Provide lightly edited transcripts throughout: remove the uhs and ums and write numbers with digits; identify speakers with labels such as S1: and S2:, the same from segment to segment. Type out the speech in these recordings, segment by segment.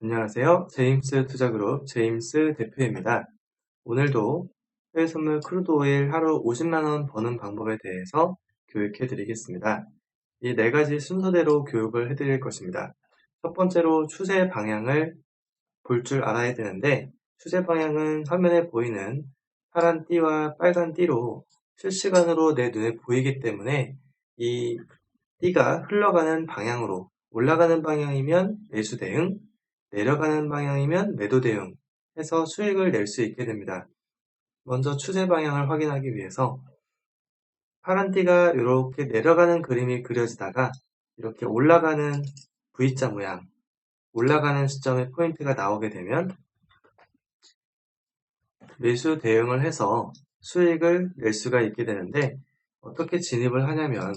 S1: 안녕하세요. 제임스 투자그룹 제임스 대표입니다. 오늘도 해외 선물 크루드 오일 하루 50만원 버는 방법에 대해서 교육해 드리겠습니다. 이 네 가지 순서대로 교육을 해 드릴 것입니다. 첫 번째로 추세 방향을 볼 줄 알아야 되는데, 추세 방향은 화면에 보이는 파란 띠와 빨간 띠로 실시간으로 내 눈에 보이기 때문에 이 띠가 흘러가는 방향으로 올라가는 방향이면 매수 대응, 내려가는 방향이면 매도 대응 해서 수익을 낼 수 있게 됩니다. 먼저 추세 방향을 확인하기 위해서 파란 띠가 이렇게 내려가는 그림이 그려지다가 이렇게 올라가는 V자 모양, 올라가는 시점에 포인트가 나오게 되면 매수 대응을 해서 수익을 낼 수가 있게 되는데, 어떻게 진입을 하냐면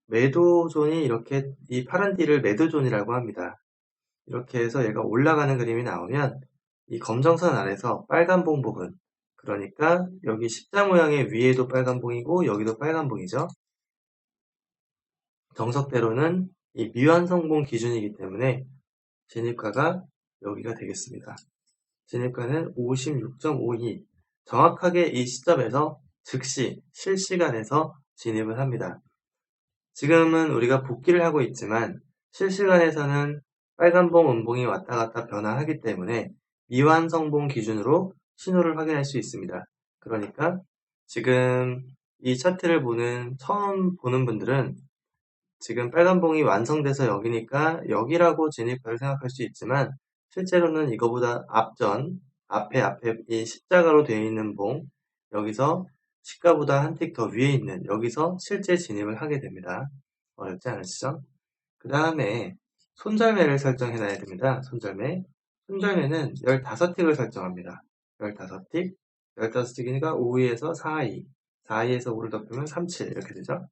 S1: 매도존이 이렇게 이 파란 띠를 매도존이라고 합니다. 이렇게 해서 얘가 올라가는 그림이 나오면 이 검정선 아래서 빨간 봉 부분, 그러니까 여기 십자 모양의 위에도 빨간 봉이고 여기도 빨간 봉이죠. 정석대로는 이 미완성봉 기준이기 때문에 진입가가 여기가 되겠습니다. 진입가는 56.52. 정확하게 이 시점에서 즉시 실시간에서 진입을 합니다. 지금은 우리가 복귀를 하고 있지만 실시간에서는 빨간봉, 음봉이 왔다 갔다 변화하기 때문에 미완성봉 기준으로 신호를 확인할 수 있습니다. 그러니까 지금 이 차트를 처음 보는 분들은 지금 빨간봉이 완성돼서 여기니까 여기라고 진입가를 생각할 수 있지만, 실제로는 이거보다 앞에 이 십자가로 되어 있는 봉, 여기서 시가보다 한 틱 더 위에 있는 여기서 실제 진입을 하게 됩니다. 어렵지 않으시죠? 그 다음에 손절매를 설정해 놔야 됩니다. 손절매는 15틱을 설정합니다. 15틱, 15틱이니까 5위에서 4위, 4위에서 5를 덮으면 37 이렇게 되죠.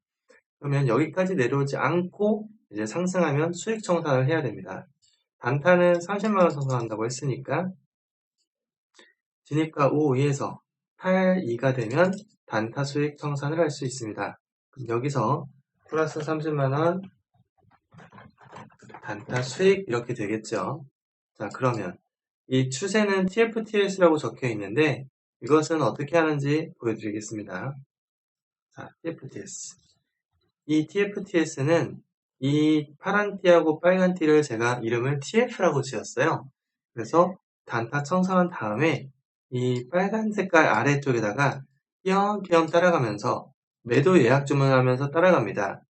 S1: 그러면 여기까지 내려오지 않고 이제 상승하면 수익 청산을 해야 됩니다. 단타는 30만원 청산한다고 했으니까 진입가 5위에서 8위가 되면 단타 수익 청산을 할 수 있습니다. 그럼 여기서 플러스 30만원 단타 수익 이렇게 되겠죠. 자, 그러면 이 추세는 TFTS라고 적혀 있는데 이것은 어떻게 하는지 보여드리겠습니다. 자, TFTS. 이 TFTS는 이 파란 띠하고 빨간 띠를 제가 이름을 TF라고 지었어요. 그래서 단타 청산한 다음에 이 빨간 색깔 아래쪽에다가 띄엄띄엄 따라가면서 매도 예약 주문을 하면서 따라갑니다.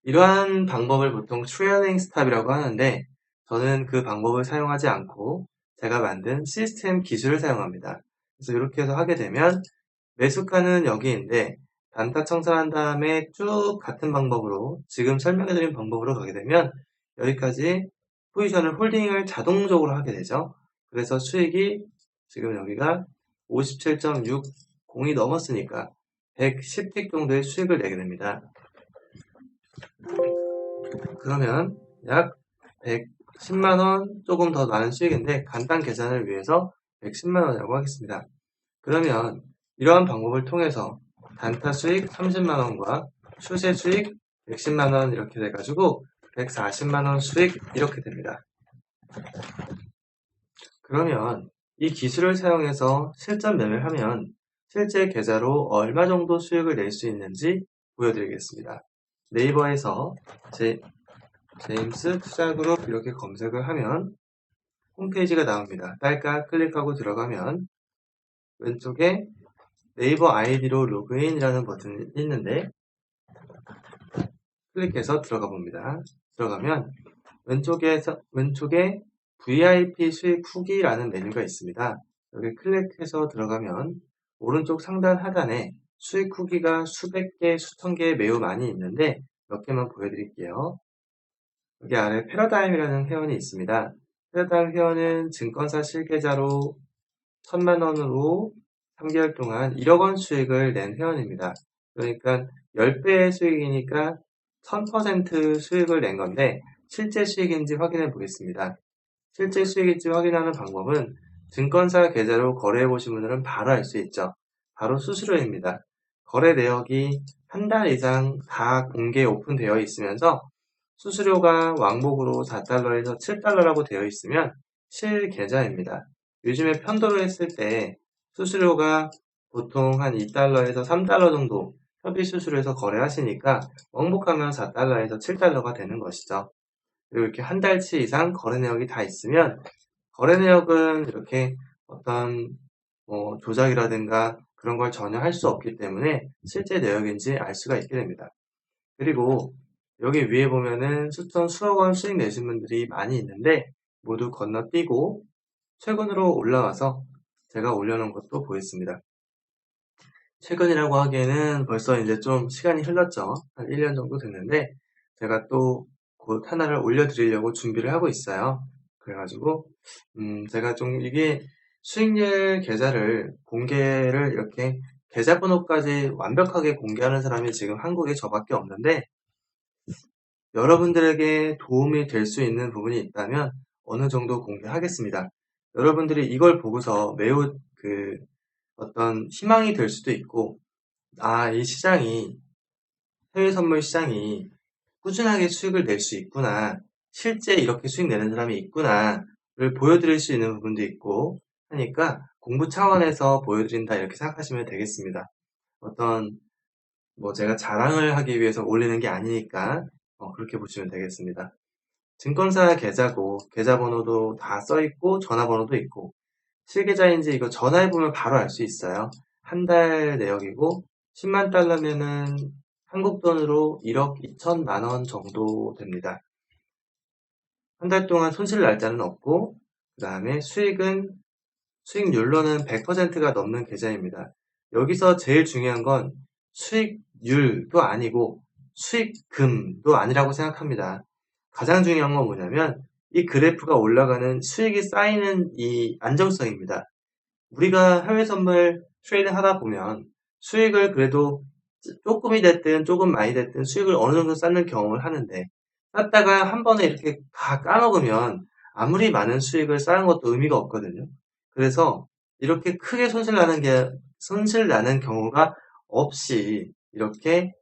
S1: 이러한 방법을 보통 트레일링 스탑이라고 하는데, 저는 그 방법을 사용하지 않고 제가 만든 시스템 기술을 사용합니다. 그래서 이렇게 해서 하게 되면 매수가는 여기인데 단타 청산한 다음에 쭉 같은 방법으로 지금 설명해드린 방법으로 가게 되면 여기까지 포지션을 홀딩을 자동적으로 하게 되죠. 그래서 수익이 지금 여기가 57.60이 넘었으니까 110틱 정도의 수익을 내게 됩니다. 그러면 약 110만원 조금 더 많은 수익인데 간단 계산을 위해서 110만원이라고 하겠습니다. 그러면 이러한 방법을 통해서 단타 수익 30만원과 추세 수익 110만원 이렇게 돼가지고 140만원 수익 이렇게 됩니다. 그러면 이 기술을 사용해서 실전 매매를 하면 실제 계좌로 얼마 정도 수익을 낼 수 있는지 보여드리겠습니다. 네이버에서 제임스 투자그룹 이렇게 검색을 하면 홈페이지가 나옵니다. 딸깍 클릭하고 들어가면 왼쪽에 네이버 아이디로 로그인이라는 버튼이 있는데 클릭해서 들어가 봅니다. 들어가면 왼쪽에 VIP 수익 후기라는 메뉴가 있습니다. 여기 클릭해서 들어가면 오른쪽 상단 하단에 수익 후기가 수백 개, 수천 개 매우 많이 있는데 몇 개만 보여드릴게요. 여기 아래 패러다임이라는 회원이 있습니다. 패러다임 회원은 증권사 실계좌로 1000만원으로 3개월 동안 1억 원 수익을 낸 회원입니다. 그러니까 10배의 수익이니까 1000% 수익을 낸 건데 실제 수익인지 확인해 보겠습니다. 실제 수익인지 확인하는 방법은 증권사 계좌로 거래해 보신 분들은 바로 알 수 있죠. 바로 수수료입니다. 거래 내역이 한 달 이상 다 공개 오픈되어 있으면서 수수료가 왕복으로 4달러에서 7달러라고 되어 있으면 실계좌입니다. 요즘에 편도로 했을 때 수수료가 보통 한 2달러에서 3달러 정도 협의 수수료에서 거래하시니까 왕복하면 4달러에서 7달러가 되는 것이죠. 그리고 이렇게 한 달치 이상 거래 내역이 다 있으면 거래 내역은 이렇게 어떤 조작이라든가 그런 걸 전혀 할 수 없기 때문에 실제 내역인지 알 수가 있게 됩니다. 그리고 여기 위에 보면은 수천 수억 원 수익 내신 분들이 많이 있는데 모두 건너뛰고 최근으로 올라와서 제가 올려놓은 것도 보였습니다. 최근이라고 하기에는 벌써 이제 좀 시간이 흘렀죠. 한 1년 정도 됐는데 제가 또 곧 하나를 올려드리려고 준비를 하고 있어요. 그래가지고 제가 좀 이게 수익률 계좌를 공개를 이렇게 계좌번호까지 완벽하게 공개하는 사람이 지금 한국에 저밖에 없는데 여러분들에게 도움이 될 수 있는 부분이 있다면 어느 정도 공개하겠습니다. 여러분들이 이걸 보고서 매우 어떤 희망이 될 수도 있고 이 시장이 해외 선물 시장이 꾸준하게 수익을 낼 수 있구나. 실제 이렇게 수익 내는 사람이 있구나를 보여드릴 수 있는 부분도 있고 하니까 공부 차원에서 보여드린다 이렇게 생각하시면 되겠습니다. 어떤 제가 자랑을 하기 위해서 올리는 게 아니니까 그렇게 보시면 되겠습니다. 증권사 계좌고 계좌번호도 다 써있고 전화번호도 있고 실계좌인지 이거 전화해보면 바로 알 수 있어요. 한 달 내역이고 10만 달러면은 한국 돈으로 1억 2천만 원 정도 됩니다. 한 달 동안 손실 날짜는 없고 그 다음에 수익률로는 100%가 넘는 계좌입니다. 여기서 제일 중요한 건 수익률도 아니고 수익금도 아니라고 생각합니다. 가장 중요한 건 뭐냐면 이 그래프가 올라가는 수익이 쌓이는 이 안정성입니다. 우리가 해외 선물 트레이딩 하다 보면 수익을 그래도 조금이 됐든 조금 많이 됐든 수익을 어느 정도 쌓는 경험을 하는데 쌓다가 한 번에 이렇게 다 까먹으면 아무리 많은 수익을 쌓은 것도 의미가 없거든요. 그래서 이렇게 크게 손실 나는 경우가 없이 이렇게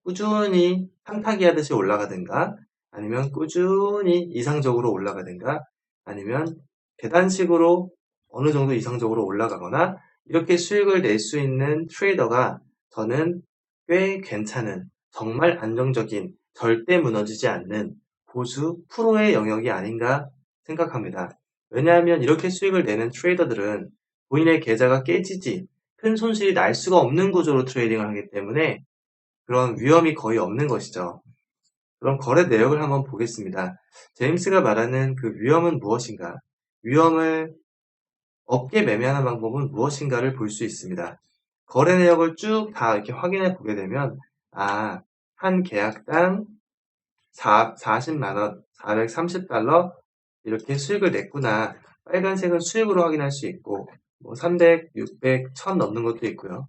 S1: 꾸준히 탕타기 하듯이 올라가든가 아니면 꾸준히 이상적으로 올라가든가 아니면 계단식으로 어느 정도 이상적으로 올라가거나 이렇게 수익을 낼 수 있는 트레이더가 저는 꽤 괜찮은 정말 안정적인 절대 무너지지 않는 고수 프로의 영역이 아닌가 생각합니다. 왜냐하면 이렇게 수익을 내는 트레이더들은 본인의 계좌가 깨지지 큰 손실이 날 수가 없는 구조로 트레이딩을 하기 때문에 그런 위험이 거의 없는 것이죠. 그럼 거래 내역을 한번 보겠습니다. 제임스가 말하는 그 위험은 무엇인가? 위험을 없게 매매하는 방법은 무엇인가를 볼 수 있습니다. 거래 내역을 쭉 다 이렇게 확인해 보게 되면 한 계약당 40만원, 430달러 이렇게 수익을 냈구나. 빨간색은 수익으로 확인할 수 있고 300, 600, 1000 넘는 것도 있고요.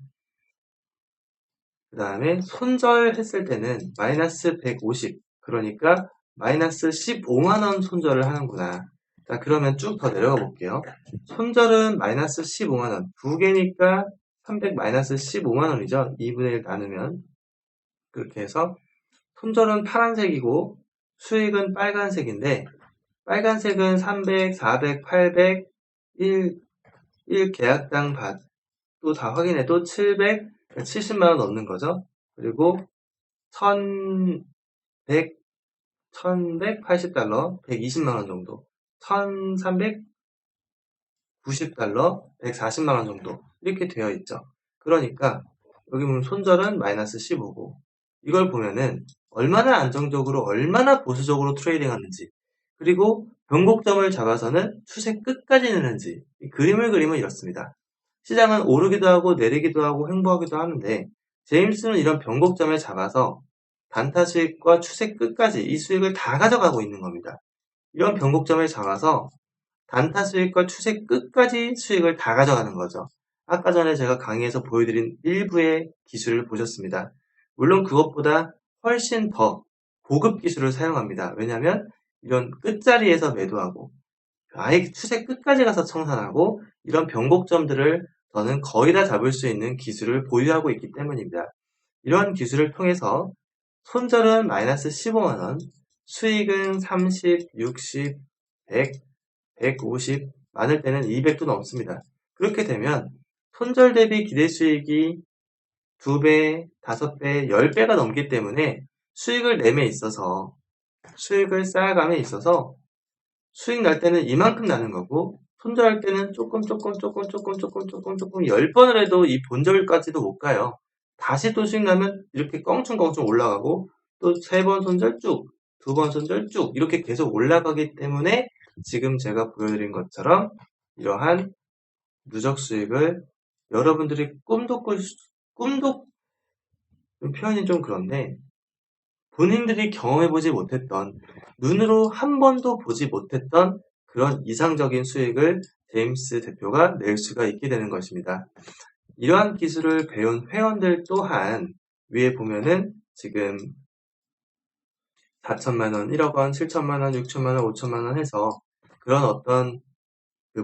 S1: 그 다음에 손절했을 때는 마이너스 150, 그러니까 마이너스 15만원 손절을 하는구나. 자, 그러면 쭉 더 내려가 볼게요. 손절은 마이너스 15만원, 두 개니까 300 마이너스 15만원이죠. 2분의 1 나누면. 그렇게 해서 손절은 파란색이고 수익은 빨간색인데 빨간색은 300, 400, 800, 1 계약당 또 다 확인해도 700, 70만원 넘는 거죠. 그리고 1180달러, 120만원 정도. 1390달러, 140만원 정도. 이렇게 되어 있죠. 그러니까 여기 보면 손절은 마이너스 15고 이걸 보면은 얼마나 안정적으로 얼마나 보수적으로 트레이딩 하는지 그리고 변곡점을 잡아서는 추세 끝까지 내는지 이 그림을 그리면 이렇습니다. 시장은 오르기도 하고 내리기도 하고 횡보하기도 하는데 제임스는 이런 변곡점을 잡아서 단타 수익과 추세 끝까지 이 수익을 다 가져가고 있는 겁니다. 이런 변곡점을 잡아서 단타 수익과 추세 끝까지 수익을 다 가져가는 거죠. 아까 전에 제가 강의에서 보여드린 일부의 기술을 보셨습니다. 물론 그것보다 훨씬 더 고급 기술을 사용합니다. 왜냐하면 이런 끝자리에서 매도하고 아예 추세 끝까지 가서 청산하고 이런 변곡점들을 저는 거의 다 잡을 수 있는 기술을 보유하고 있기 때문입니다. 이런 기술을 통해서 손절은 마이너스 15만원, 수익은 30, 60, 100, 150, 많을 때는 200도 넘습니다. 그렇게 되면 손절 대비 기대 수익이 2배, 5배, 10배가 넘기 때문에 수익을 내에 있어서, 수익을 쌓아감에 있어서 수익 날 때는 이만큼 나는 거고, 손절할 때는 조금 10번을 해도 이 본절까지도 못 가요. 다시 또 수익 나면 이렇게 껑충껑충 올라가고, 또 3번 손절 쭉, 2번 손절 쭉, 이렇게 계속 올라가기 때문에 지금 제가 보여드린 것처럼 이러한 누적 수익을 여러분들이 꿈도 표현이 좀 그런데, 본인들이 경험해보지 못했던, 눈으로 한 번도 보지 못했던 그런 이상적인 수익을 제임스 대표가 낼 수가 있게 되는 것입니다. 이러한 기술을 배운 회원들 또한 위에 보면은 지금 4천만원, 1억원, 7천만원, 6천만원, 5천만원 해서 그런 어떤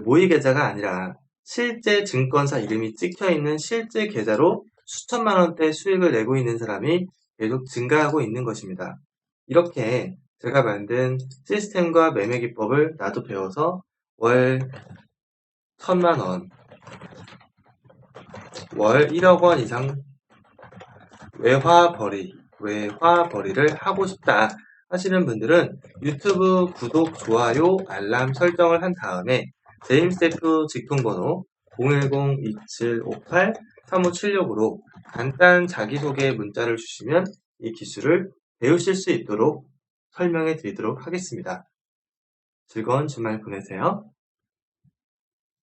S1: 모의 계좌가 아니라 실제 증권사 이름이 찍혀있는 실제 계좌로 수천만원대 수익을 내고 있는 사람이 계속 증가하고 있는 것입니다. 이렇게 제가 만든 시스템과 매매 기법을 나도 배워서 월 1,000만원, 월 1억원 이상 외화벌이를 하고 싶다 하시는 분들은 유튜브 구독, 좋아요, 알람 설정을 한 다음에 제임스 대표 직통번호 010-2758-3576으로 간단 자기소개 문자를 주시면 이 기술을 배우실 수 있도록 설명해 드리도록 하겠습니다. 즐거운 주말 보내세요.